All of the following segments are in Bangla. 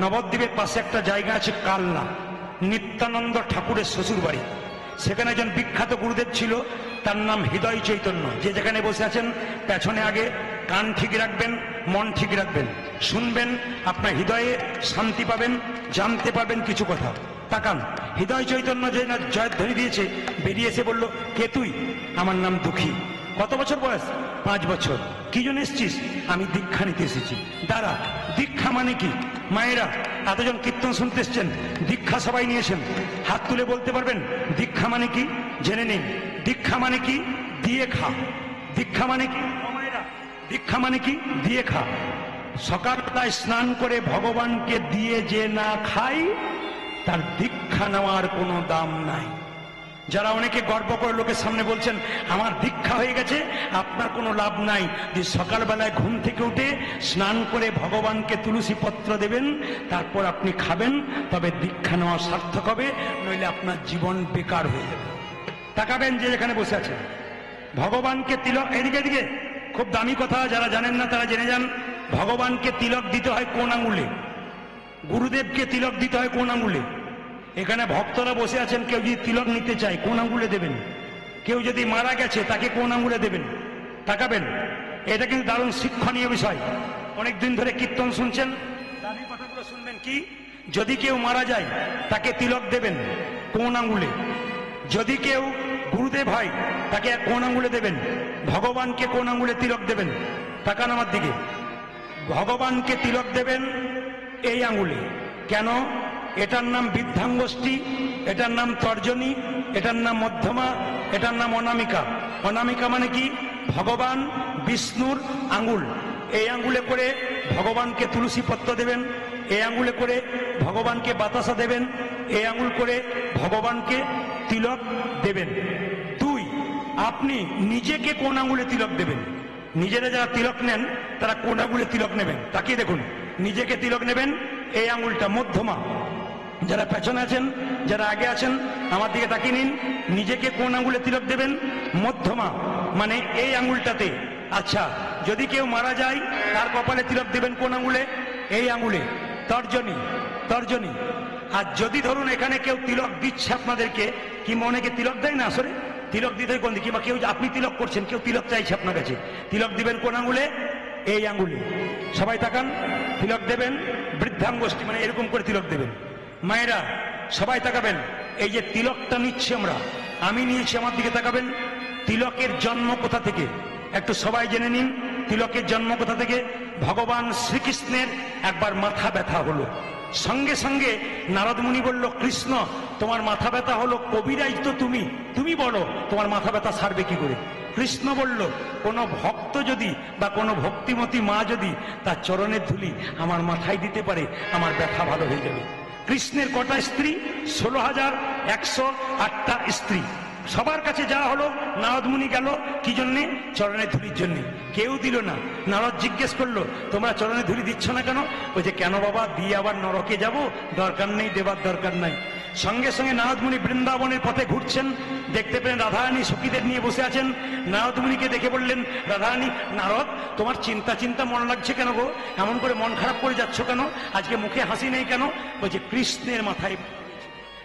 নবদ্বীপের পাশে একটা জায়গা আছে কালনা, নিত্যানন্দ ঠাকুরের শ্বশুর বাড়ি। সেখানে একজন বিখ্যাত গুরুদেব ছিল, তার নাম হৃদয় চৈতন্য। যে যেখানে বসে আছেন পেছনে আগে কান ঠিক রাখবেন, মন ঠিক রাখবেন, শুনবেন, আপনার হৃদয়ে শান্তি পাবেন, জানতে পারবেন কিছু কথা। তাকান, হৃদয় চৈতন্য যে না জয়ধ্বনি দিয়েছে, বেরিয়ে এসে বলল, কে তুই? আমার নাম দুঃখী। কত বছর বয়স? 5 বছর। কি জন্য এসছিস? আমি দীক্ষা নিতে এসেছি। দাঁড়া, দীক্ষা মানে কি? মায়েরা এতজন কীর্তন শুনতে এসছেন, দীক্ষা সবাই নিয়েছেন, হাত তুলে বলতে পারবেন দীক্ষা মানে কি? জেনে নিন। দীক্ষা মানে কি? দিয়ে খা। দীক্ষা মানে কি? মায়েরা, দীক্ষা মানে কি? দিয়ে খা। সকালবেলায় স্নান করে ভগবানকে দিয়ে যে না খাই, তার দীক্ষা নেওয়ার কোনো দাম নাই। যারা অনেকে গর্ব করে লোকের সামনে বলছেন আমার দীক্ষা হয়ে গেছে, আপনার কোনো লাভ নাই। যে সকালবেলায় ঘুম থেকে উঠে স্নান করে ভগবানকে তুলসী পত্র দেবেন, তারপর আপনি খাবেন, তবে দীক্ষা নেওয়া সার্থক হবে, নইলে আপনার জীবন বেকার হয়ে যাবে। তাকাবেন যে যেখানে বসে আছেন, ভগবানকে তিলক, এদিকে এদিকে, খুব দামি কথা, যারা জানেন না তারা জেনে যান। ভগবানকে তিলক দিতে হয় কোন আঙুলে? গুরুদেবকে তিলক দিতে হয় কোন আঙুলে? এখানে ভক্তরা বসে আছেন, কেউ যদি তিলক নিতে চায় কোন আঙুলে দেবেন? কেউ যদি মারা গেছে তাকে কোন আঙুলে দেবেন? তাকাবেন, এটা কিন্তু দারুণ শিক্ষণীয় বিষয়। অনেকদিন ধরে কীর্তন শুনছেন, দামি কথাগুলো শুনবেন। কি? যদি কেউ মারা যায় তাকে তিলক দেবেন কোন আঙুলে? যদি কেউ গুরুদেব হয় তাকে কোন আঙুলে দেবেন? ভগবানকে কোন আঙুলে তিলক দেবেন? তাকান আমার দিকে। ভগবানকে তিলক দেবেন এই আঙুলে। কেন? এটার নাম বৃদ্ধাঙ্গুষ্ঠী, এটার নাম তর্জনী, এটার নাম মধ্যমা, এটার নাম অনামিকা। অনামিকা মানে কি? ভগবান বিষ্ণুর আঙ্গুল। এই আঙ্গুলে করে ভগবানকে তুলসী পত্র দেবেন, এই আঙ্গুলে করে ভগবানকে বাতাসা দেবেন, এই আঙ্গুল করে ভগবানকে তিলক দেবেন। 2, আপনি নিজেকে কোন আঙ্গুলে তিলক দেবেন? নিজেরা যারা তিলক নেন তারা কোন আঙ্গুলে তিলক নেবেন? তাকিয়ে দেখুন, নিজেকে তিলক নেবেন এই আঙ্গুলটা, মধ্যমা। যারা পেছনে আছেন, যারা আগে আছেন, আমার দিকে তাকিয়ে নিন। নিজেকে কোন আঙ্গুলে তিলক দেবেন? মধ্যমা, মানে এই আঙ্গুলটাতে। আচ্ছা, যদি কেউ মারা যায় তার কপালে তিলক দেবেন কোন আঙ্গুলে? এই আঙ্গুলে, তর্জনী। তর্জনী। আর যদি ধরুন এখানে কেউ তিলক দিচ্ছে আপনাদেরকে, কিংবা অনেকে তিলক দেয় না, আসলে তিলক দিতে কোন দিকে, কিংবা কেউ আপনি তিলক করছেন, কেউ তিলক চাইছে আপনার কাছে, তিলক দিবেন কোন আঙ্গুলে? এই আঙ্গুলে। সবাই তাকান, তিলক দেবেন বৃদ্ধাঙ্গুষ্ঠী, মানে এরকম করে তিলক দেবেন। মায়েরা সবাই তাকাবেন, এই যে তিলকটা নিচ্ছি আমরা, আমি নিয়েছি, আমার দিকে তাকাবেন। তিলকের জন্ম কোথা থেকে? একটু সবাই জেনে নিন, তিলকের জন্ম কোথা থেকে? ভগবান শ্রীকৃষ্ণের একবার মাথা ব্যথা হলো, সঙ্গে সঙ্গে নারদ মুনি বলল, কৃষ্ণ তোমার মাথা ব্যথা হলো, কবিরাজ তো তুমি বলো তোমার মাথা ব্যথা সারবে কি করে? কৃষ্ণ বলল, কোনো ভক্ত যদি বা কোনো ভক্তিমতী মা যদি তার চরণের ধুলি আমার মাথায় দিতে পারে, আমার ব্যথা ভালো হয়ে যাবে। কৃষ্ণের কটা স্ত্রী? 16,108টা স্ত্রী। সবার কাছে যাওয়া হলো, নারদ মুনি গেল কি জন্যে? চরণের ধুলির জন্য। কেউ দিল না। নারদ জিজ্ঞেস করলো, তোমরা চরণের ধুলি দিচ্ছ না কেন? বলছে, কেন বাবা, দিয়ে আবার নরকে যাব? দরকার নেই, দেবার দরকার নাই। সঙ্গে সঙ্গে নারদ মুনি বৃন্দাবনের পথে ঘুরছেন, দেখতে পেলেন রাধারানী সখীদের নিয়ে বসে আছেন। নারদ মুনিকে দেখে বললেন, রাধারানী, নারদ তোমার চিন্তা চিন্তা মন লাগছে কেন গো? এমন করে মন খারাপ করে যাচ্ছ কেন? আজকে মুখে হাসি নেই কেন? বলছে, কৃষ্ণের মাথায়।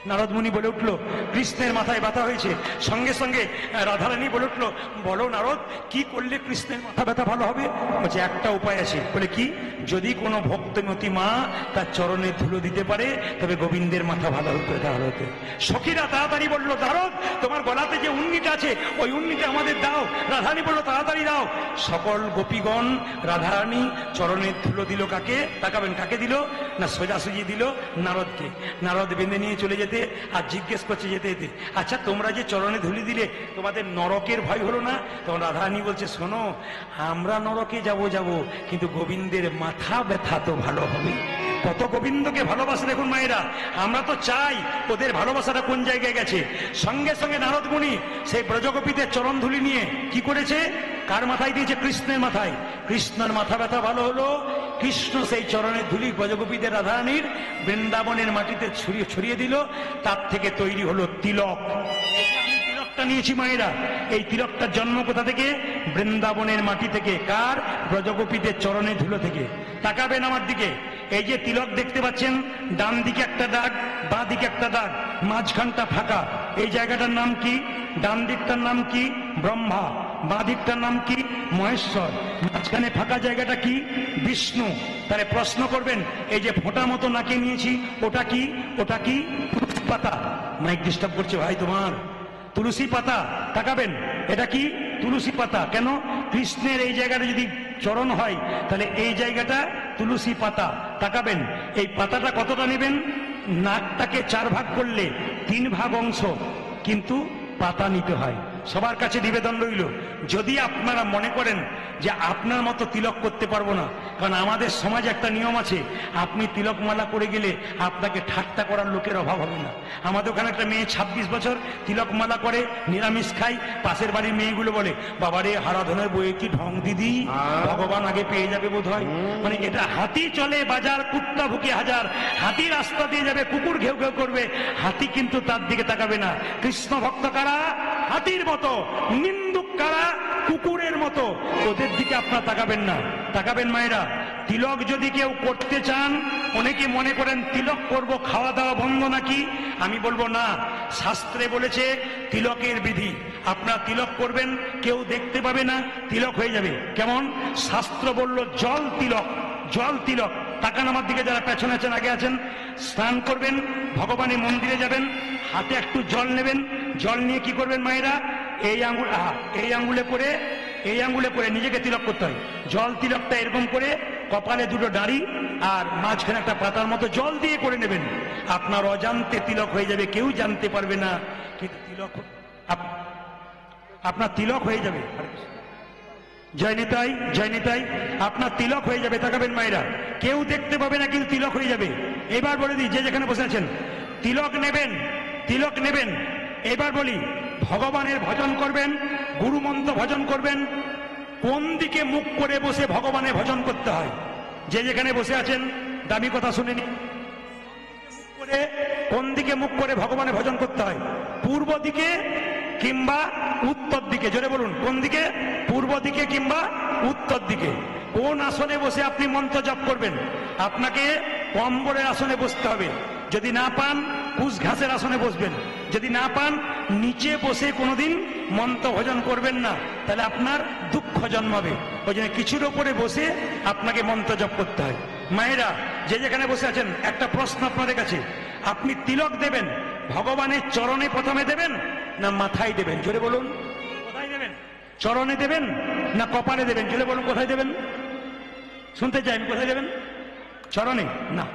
নারদ মুনি বলে উঠলো, কৃষ্ণের মাথায় ব্যথা হয়েছে। সঙ্গে সঙ্গে রাধারানী বলে উঠলো, বলো নারদ, কি করলে কৃষ্ণের মাথা ব্যথা ভালো হবে? বলছে, একটা উপায় আছে। বলে কি? যদি কোনো ভক্তমতী মা তার চরণে ধুলো দিতে পারে, তবে গোবিন্দের মাথা ভালো হতো, ভালো হতো। সখীরা তাড়াতাড়ি বললো, নারদ তোমার গলাতে যে উন্নিটা আছে, ওই উন্নিটা আমাদের দাও। রাধারানী বললো, তাড়াতাড়ি দাও। সকল গোপীগণ রাধারানী চরণের ধুলো দিল কাকে? তাকাবেন, কাকে দিল? না সোজাসুজি দিল নারদকে। নারদ বেঁধে নিয়ে চলে যেতে আর জিজ্ঞেস করছে যেতে যেতে, আচ্ছা তোমরা যে চরণে ধুলি দিলে, তোমাদের নরকের ভয় হলো না? তখন রাধারানী বলছে, শোনো, আমরা নরকে যাব, কিন্তু গোবিন্দের মাথা ব্যথা তো ভালো হবে। কত গোবিন্দকে ভালোবাসে দেখুন মায়েরা। আমরা তো চাই ওদের ভালোবাসাটা কোন জায়গায় গেছে। সঙ্গে সঙ্গে নারদ মুনি সেই ব্রজগোপীদের চরণ ধুলি নিয়ে কি করেছে? কার মাথায় দিয়েছে? কৃষ্ণের মাথায়। কৃষ্ণের মাথা ব্যথা ভালো হলো। কৃষ্ণ সেই চরণের ধুলি ব্রজগোপীদের রাধারানীর বৃন্দাবনের মাটিতে ছড়িয়ে দিল। তার থেকে তৈরি হলো তিলক। তিলকটা নিয়েছি মায়েরা, এই তিলকটার জন্ম কোথা থেকে? বৃন্দাবনের মাটি থেকে। কার? ব্রজগোপীদের চরণে ধুলো থেকে। তাকাবেন আমার দিকে, এই যে তিলক দেখতে পাচ্ছেন, ডান দিকে একটা দাগ, বাঁ দিকে একটা দাগ, মাঝখানটা ফাঁকা। এই জায়গাটার নাম কি? ডান দিকটার নাম কি? ব্রহ্মা। বাঁ দিকটার নাম কি? মহেশ্বর। মাঝখানে ফাঁকা জায়গাটা কি? বিষ্ণু। তাহলে প্রশ্ন করবেন, এই যে ফোঁটা মতো নাকে নিয়েছি, ওটা কি? ওটা কি? তুলসী পাতা। মাইক ডিস্টার্ব করছে ভাই তোমার। তুলসী পাতা। তাকাবেন, এটা কি? তুলসী পাতা। কেন? কৃষ্ণের এই জায়গাটা যদি চরণ হয়, তাহলে এই জায়গাটা তুলসী পাতা। তাকাবেন, এই পাতাটা কতটা নেবেন? নাকটাকে 4 ভাগ করলে 3 ভাগ অংশ কিন্তু পাতা নিতে হয়। সবার কাছে নিবেদন রইল, যদি আপনারা মনে করেন যে আপনার মতো তিলক করতে পারবো না, কারণ আমাদের সমাজে একটা নিয়ম আছে, আপনি তিলকমালা করে গেলে আপনাকে ঠাট্টা করার লোকের অভাব হবে না। আমাদের ওখানে একটা মেয়ে 26 বছর তিলকমালা করে, নিরামিষ খাই, পাশের বাড়ির মেয়েগুলো বলে, বাবারে হারাধনের বইয়ে কি ঢং দিদি, ভগবান আগে পেয়ে যাবে বোধ হয়। মানে এটা হাতি চলে বাজার, কুত্তা ভুকে হাজার। হাতি রাস্তা দিয়ে যাবে, কুকুর ঘেউ ঘেউ করবে, হাতি কিন্তু তার দিকে তাকাবে না। কৃষ্ণ ভক্ত কারা? হাতির মতো। নিন্দুক কারা? কুকুরের মতো। ওদের দিকে আপনারা তাকাবেন না। তাকাবেন মায়েরা, তিলক যদি কেউ করতে চান, অনেকে মনে করেন তিলক করব খাওয়া দাওয়া বন্ধ নাকি? আমি বলবো না, শাস্ত্রে বলেছে তিলকের বিধি। আপনারা তিলক করবেন, কেউ দেখতে পাবে না, তিলক হয়ে যাবে। কেমন? শাস্ত্র বলল জল তিলক, জল তিলক। তাকান আমার দিকে, যারা পেছনে আছেন আগে আছেন। স্নান করবেন, ভগবানের মন্দিরে যাবেন, হাতে একটু জল নেবেন। জল নিয়ে কি করবেন মায়েরা? এই আঙ্গুল, এই আঙ্গুলে করে, এই আঙ্গুলে করে নিজেকে তিলক করতে হয়। জল তিলকটা এরকম করে কপালে 2টো দাড়ি আর মাঝখানে একটা পাতার মতো জল দিয়ে করে নেবেন। আপনার অজান্তে তিলক হয়ে যাবে, কেউ জানতে পারবে না, কিন্তু তিলক আপনার তিলক হয়ে যাবে। জয় নিতাই, জয় নিতাই। আপনার তিলক হয়ে যাবে। তাকাবেন মায়েরা, কেউ দেখতে পাবে না, কিন্তু তিলক হয়ে যাবে। এবার বলে দিই, যে যেখানে বসে আছেন, তিলক নেবেন, তিলক নেবেন। এবার বলি, ভগবানের ভজন করবেন, গুরু মন্ত্র ভজন করবেন। কোন দিকে মুখ করে বসে ভগবানের ভজন করতে হয়? যে যেখানে বসে আছেন, দামি কথা শুনেনি, কোন দিকে মুখ করে ভগবানের ভজন করতে হয়? পূর্ব দিকে কিংবা উত্তর দিকে? জোরে বলুন, কোন দিকে? পূর্ব দিকে কিংবা উত্তর দিকে। কোন আসনে বসে আপনি মন্ত্র জপ করবেন? আপনাকে কম্বরের আসনে বসতে হবে। যদি না পান, কুশ ঘাসের আসনে বসবেন। যদি না পান, নিচে বসে কোনোদিন মন্ত্র ভজন করবেন না, তাহলে আপনার দুঃখ জন্মাবে। ওই জন্য কিছুর ওপরে বসে আপনাকে মন্ত্র জপ করতে হয়। মায়েরা, যে যেখানে বসে আছেন, একটা প্রশ্ন আপনাদের কাছে, আপনি তিলক দেবেন ভগবানের চরণে প্রথমে দেবেন না মাথায় দেবেন? জোরে বলুন, কোথায় দেবেন? চরণে দেবেন না কপালে দেবেন? জোরে বলুন, কোথায় দেবেন? শুনতে চাই আমি, কোথায় দেবেন? চরণে না।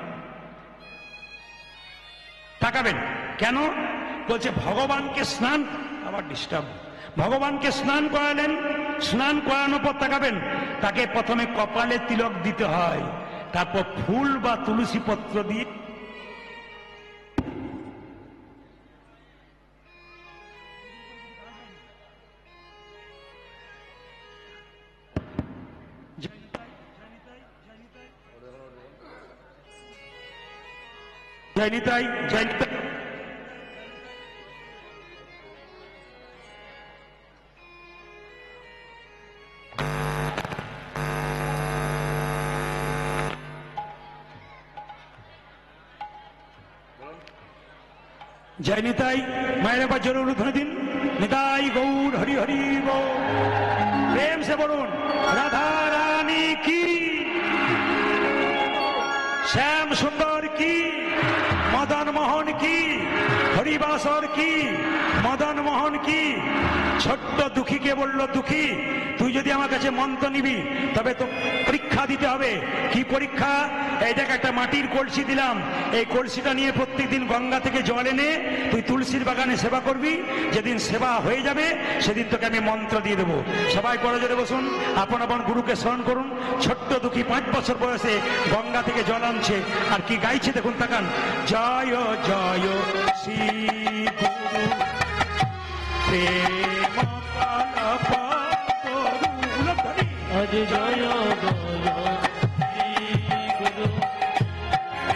তাকাবেন, কেন? বলছে ভগবানকে স্নান, আবার ডিস্টার্ব, ভগবানকে স্নান করালেন, স্নান করানোর পর তাকাবেন, তাকে প্রথমে কপালে তিলক দিতে হয়, তারপর ফুল বা তুলসী পত্র দিয়ে জয় নিতাই, জয় নিতাই। জয় নিতাই। মায়ের আবার জরুর ধরে দিন, নিতাই গৌর হরি হরি গৌর। প্রেম সে বলুন রাধা রানী কি, শ্যাম সুন্দর কি, মদন মোহন কি, হরিবাসর কি, মদন মোহন কি। ছোট্ট দুঃখীকে বলল, দুঃখী তুই যদি আমার কাছে মন্ত্র নিবি, তবে তো পরীক্ষা দিতে হবে। কি পরীক্ষা? এই দেখ, একটা মাটির কলসি দিলাম, এই কলসিটা নিয়ে প্রত্যেকদিন গঙ্গা থেকে জল এনে তুই তুলসীর বাগানে সেবা করবি। যেদিন সেবা হয়ে যাবে, সেদিন তোকে আমি মন্ত্র দিয়ে দেবো। সবাই পরে জোরে বসুন, আপন আপন গুরুকে স্মরণ করুন। ছোট্ট দুঃখী 5 বছর বয়সে গঙ্গা থেকে জল আনছে, আর কি গাইছে দেখুন, তাকান। জয় জয় শ্রী গুরু প্রেম আজ জয় জয় শ্রী গুরু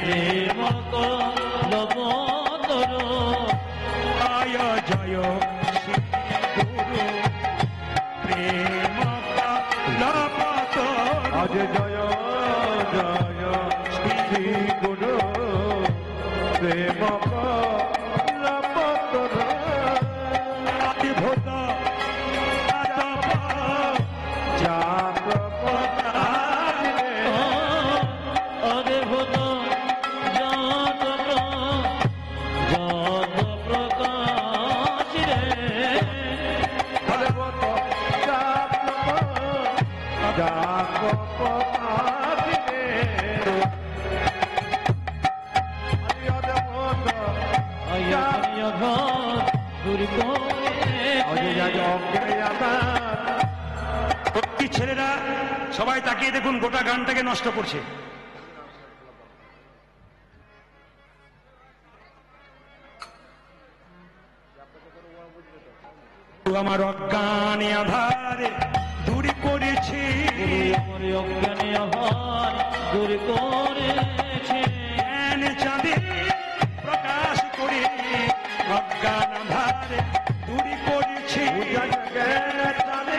প্রেম কলবদর, জয় জয় শ্রী আজ জয় জয় শ্রী গুরু প্রেম ছেলেরা সবাই তাকিয়ে দেখুন, গোটা গানটাকে নষ্ট করছে। আমার অজ্ঞানে আধারে দূর করেছে, আমার অজ্ঞানে আধার দূর করেছে, জ্ঞান চাঁদে প্রকাশ করে অজ্ঞান আধারে দূর করেছে, আমার অজ্ঞানে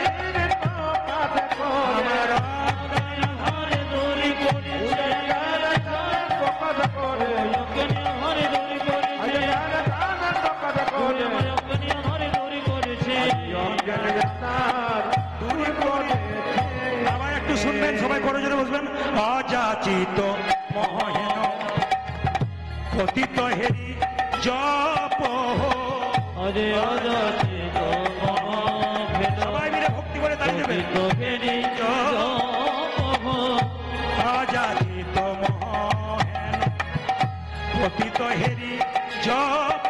আধারে দূর করেছে, অজ্ঞানে আধারে দূর করেছে, আমার অজ্ঞানে আধারে দূর করেছে, আবার একটু শুনবেন, সবাই করে জোরে বসবেন। অযাচিত মহেন পতিত হেরি জপ, অজে অযাচিত মহাভেদ, সবাই মিলে ভক্তি করে তাই দেবেন। পতিত হেরি জপ, অযাচিত মহেন পতিত হেরি জপ,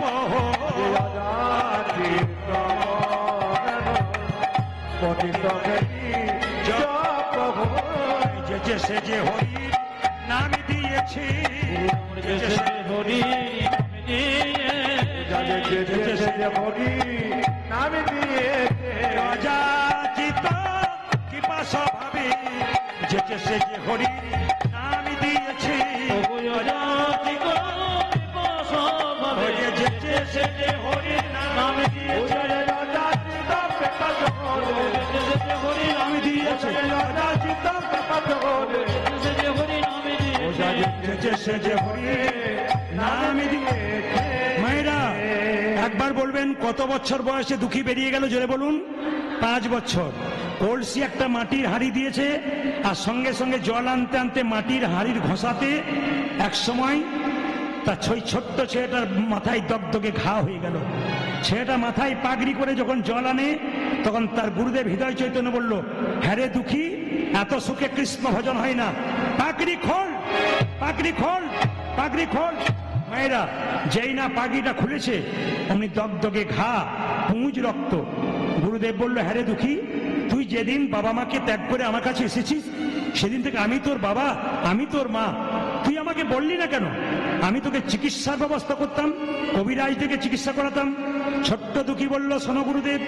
যে সে যে হরি নাম দিয়েছে, হরি নাম দিয়েছে অযাচিত কৃপা স্বভাবে, যে সে যে হরি নাম দিয়েছে, যে সে যে হরি নাম দিয়েছে, হরি নাম দিয়েছে, অযাচিত যে সে যে হরি নাম দিয়েছে। মায়েরা একবার বলবেন, কত বছর বয়সে দুঃখী বেরিয়ে গেল? জোরে বলুন। 5 বছর। কলসি একটা মাটির হাঁড়ি দিয়েছে, আর সঙ্গে সঙ্গে জল আনতে আনতে মাটির হাঁড়ির ঘষাতে এক সময় তার ছোট্ট ছেলেটার মাথায় দগদগে ঘা হয়ে গেল। ছেলেটা মাথায় পাগড়ি করে যখন জল আনে, তখন তার গুরুদেব হৃদয় চৈতন্য বলল, হ্যাঁ রে দুঃখী, এত সুখে কৃষ্ণ ভজন হয় না, পাগড়ি খোল, পাগড়ি খোল, পাগড়ি খোল। মায়েরা যেই না পাগড়িটা খুলেছে, অমনি দগদগে ঘা, পুঁজ রক্ত। গুরুদেব বলল, হ্যাঁ রে দুঃখী, তুই যেদিন বাবা মাকে ত্যাগ করে আমার কাছে এসেছিস, সেদিন থেকে আমি তোর বাবা, আমি তোর মা, তুই আমাকে বললি না কেন? আমি তোকে চিকিৎসার ব্যবস্থা করতাম, কবিরাজ থেকে চিকিৎসা করাতাম। ছোট্ট দুঃখী বলল, শোনো গুরুদেব,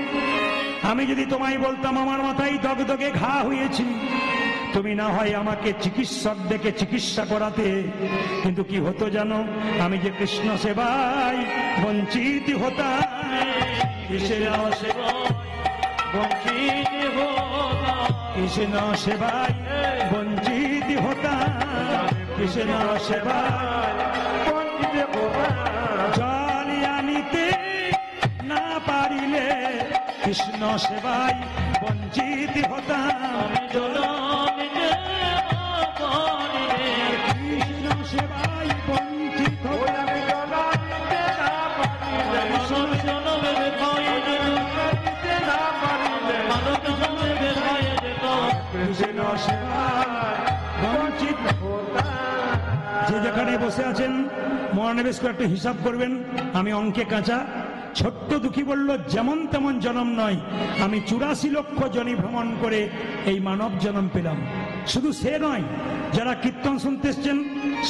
আমি যদি তোমায় বলতাম আমার মাথায় দগদগে ঘা হয়েছে, তুমি না হয় আমাকে চিকিৎসক ডেকে চিকিৎসা করাতে, কিন্তু কি হতো জানো? আমি যে কৃষ্ণ সেবায় বঞ্চিত হতাম, কৃষ্ণ সেবায় বঞ্চিত হতাম, কৃষ্ণ সেবায় বঞ্চিত হতাম, কৃষ্ণ সেবায় বঞ্চিত হতাম। জল আনিতে না পারিলে কৃষ্ণ সেবায় বঞ্চিত হতাম, জল আনিতে না পারিলে কৃষ্ণ সেবায় বঞ্চিত হতাম, জল আনিতে না পারিলে কৃষ্ণ সেবায় বঞ্চিত হতাম। যে যেখানে বসে আছেন মহানিবেশ করে একটু হিসাব করবেন, আমি অঙ্কে কাঁচা। ছোট্ট দুঃখী বলল, যেমন তেমন জন্ম নয়, আমি 84 লক্ষ জনি ভ্রমণ করে এই মানব জন্ম পেলাম। শুধু সে নয়, যারা কীর্তন শুনতে এসছেন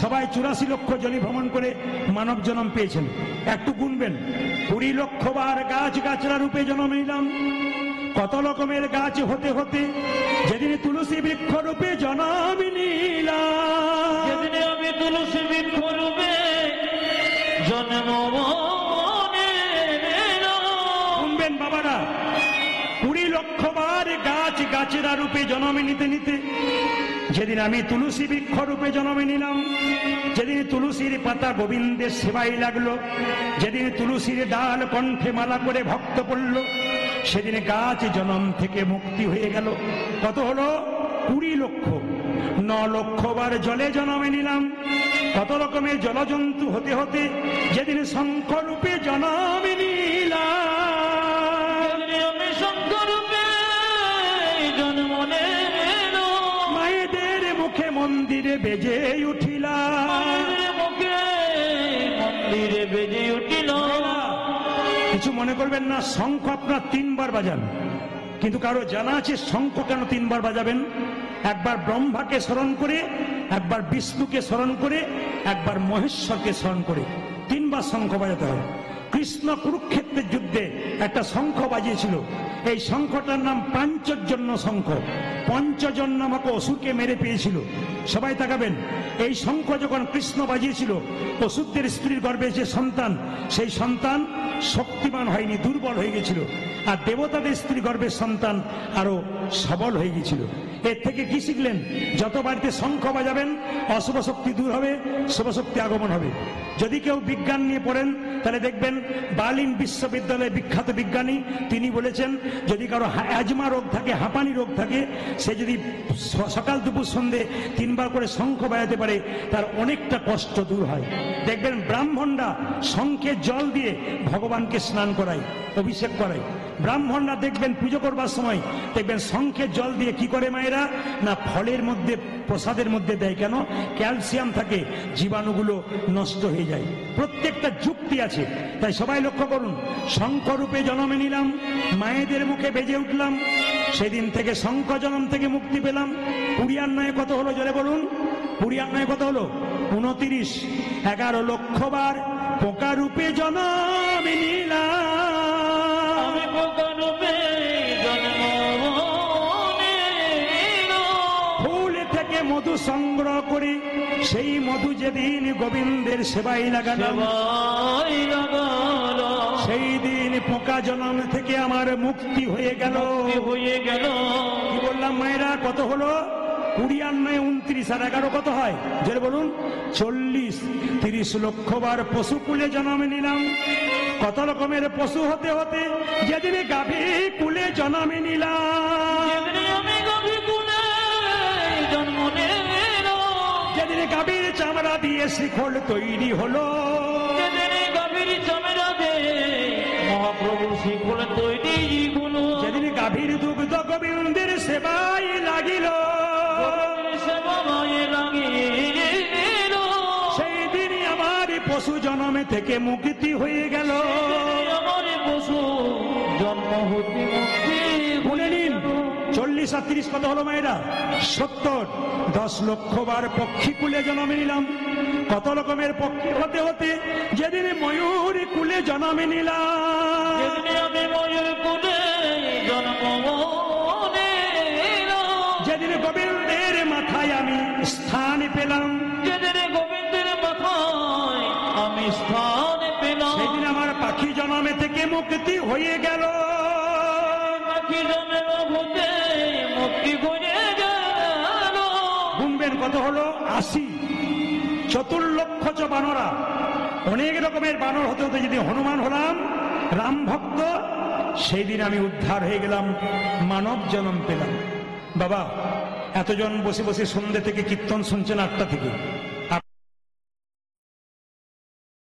সবাই 84 লক্ষ জনি ভ্রমণ করে মানব জন্ম পেয়েছেন। একটু গুনবেন, 20 লক্ষ বার গাছ গাছরা রূপে জন্ম নিলাম, কত রকমের গাছ হতে হতে যেদিন তুলসী বৃক্ষ রূপে জন্ম নিলাম, যেদিন আমি তুলসী বৃক্ষ রূপে জন্ম শুনবেন বাবারা, 20 লক্ষ বার গাছ গাছেরা রূপে জন্ম নিতে নিতে যেদিন আমি তুলসী বৃক্ষ রূপে জন্মে নিলাম, যেদিন তুলসীর পাতা গোবিন্দের সেবায় লাগলো, যেদিন তুলসীর ডাল কণ্ঠে মালা করে ভক্ত পড়ল, সেদিন গাছ জনম থেকে মুক্তি হয়ে গেল। কত হলো? 20 লক্ষ। 9 লক্ষ বার জলে জন্মে নিলাম, কত রকমের জলজন্তু হতে হতে যেদিন শঙ্খ রূপে জন্মে নিলাম, আমি শঙ্করূপে জন্ম নিল, মায়েদের মুখে মন্দিরে বেজে উঠিলাম। মুখে মন্দিরে বেজে উঠিল। কিছু মনে করবেন না, শঙ্খ আপনার 3 বার বাজান, কিন্তু কারো জানা আছে শঙ্খ কেন 3 বার বাজাবেন? একবার ব্রহ্মাকে স্মরণ করে, একবার বিষ্ণুকে স্মরণ করে, একবার মহেশ্বরকে স্মরণ করে 3 বার শঙ্খ বাজাতে হয়। কৃষ্ণ কুরুক্ষেত্রের যুদ্ধে একটা শঙ্খ বাজিয়েছিল, এই শঙ্খটার নাম পাঞ্চজন্য শঙ্খ। পঞ্চজন নামক অসুরকে মেরে পেয়েছিল। সবাই তাকাবেন, এই শঙ্খ যখন কৃষ্ণ বাজিয়েছিল, অসুরদের স্ত্রীর গর্ভে যে সন্তান, সেই সন্তান শক্তিমান হয়নি, দুর্বল হয়ে গেছিল, আর দেবতাদের স্ত্রী গর্ভের সন্তান আরো সবল হয়ে গেছিল। এর থেকে কি শিখলেন? যত বাড়িতে শঙ্খ বাজাবেন অশুভ শক্তি দূর হবে, শুভ শক্তি আগমন হবে। যদি কেউ বিজ্ঞান নিয়ে পড়েন তাহলে দেখবেন বার্লিন বিশ্ববিদ্যালয়ের বিখ্যাত বিজ্ঞানী তিনি বলেছেন, যদি কারো অ্যাজমা রোগ থাকে, হাঁপানি রোগ থাকে, সে যদি সকাল দুপুর সন্ধে 3 বার করে শঙ্খ বাজাতে পারে, তার অনেকটা কষ্ট দূর হয়। দেখবেন ব্রাহ্মণরা শঙ্খের জল দিয়ে ভগবানকে স্নান করায়, অভিষেক করায়। ব্রাহ্মণরা দেখবেন পুজো করবার সময় দেখবেন শঙ্খের জল দিয়ে কি করে মায়েরা, না ফলের মধ্যে, প্রসাদের মধ্যে দেয়। কেন? ক্যালসিয়াম থাকে, জীবাণুগুলো নষ্ট হয়ে যায়। প্রত্যেকটা যুক্তি আছে। তাই সবাই লক্ষ্য করুন, শঙ্খ রূপে জন্মে নিলাম, মায়েদের মুখে বেজে উঠলাম, সেদিন থেকে শঙ্খ জন্ম থেকে মুক্তি পেলাম। 20 কত হলো জলে বলুন? 20 কত হলো? 29। 11 লক্ষ বার পোকা রূপে জন্মে নিলাম, আমি পোকারূপে জন্ম নিল। ফুল থেকে মধু সংগ্রহ করি, সেই মধু যেদিন গোবিন্দের সেবায় লাগালাম, সেবায় লাগালো, সেই দিন পোকা জন্ম থেকে আমার মুক্তি হয়ে গেল। হয়ে গেল। কি বললাম মায়েরা? কত হলো? 20 29 আর 11 কত হয়? যে বলুন 40। 30 লক্ষ বার পশু কুলে জন্মে নিলাম, কত রকমের পশু হতে হতে যেদিন গাভী কুলে জন্মে নিলাম, যেদিন আমি গাভী কুলে জন্ম নিল, যেদিন গাভীর চামড়া দিয়ে শিখল তৈরি হলো, যেদিন গাভীর চামড়া দিয়ে মহাপ্রভু শিখল তৈরি হলো, যেদিন গাভীর দুগ্ধ গোবিন্দের সেবায় লাগিল, সেবায় লাগিল, সেই দিনই আমার পশু জন্মে থেকে মুক্তি হয়ে গেল। আমার পশু জন্ম হতে মুক্তি বলে নিন 40 আর 30 কত হলো মায়েরা? 70। 10 লক্ষ বার পক্ষী কুলে জন্মে নিলাম, কত রকমের পক্ষী হতে হতে যেদিন ময়ূর কুলে জন্মে নিলাম, যেদিন আমি ময়ূর কুলে জন্ম নিল, যেদিন গোবিন্দের মাথায় আমি স্থান পেলাম, যেদিন গোবিন্দের মাথায় আমি স্থান পেলাম, সেদিন আমার পাখি জন্মে থেকে মুক্তি হয়ে গেল। পাখি জন্ম হতে মুক্তি হয়ে গেল। গুনবেন কত হলো? 80। 4 লক্ষ বানরা, অনেক রকমের বানর হতে হতে যদি হনুমান হলাম, রাম ভক্ত, সেই দিন আমি উদ্ধার হয়ে গেলাম, মানব জন্ম পেলাম। বাবা, এতজন বসে বসে সন্ধ্যে থেকে কীর্তন শুনছেন 8টা থেকে,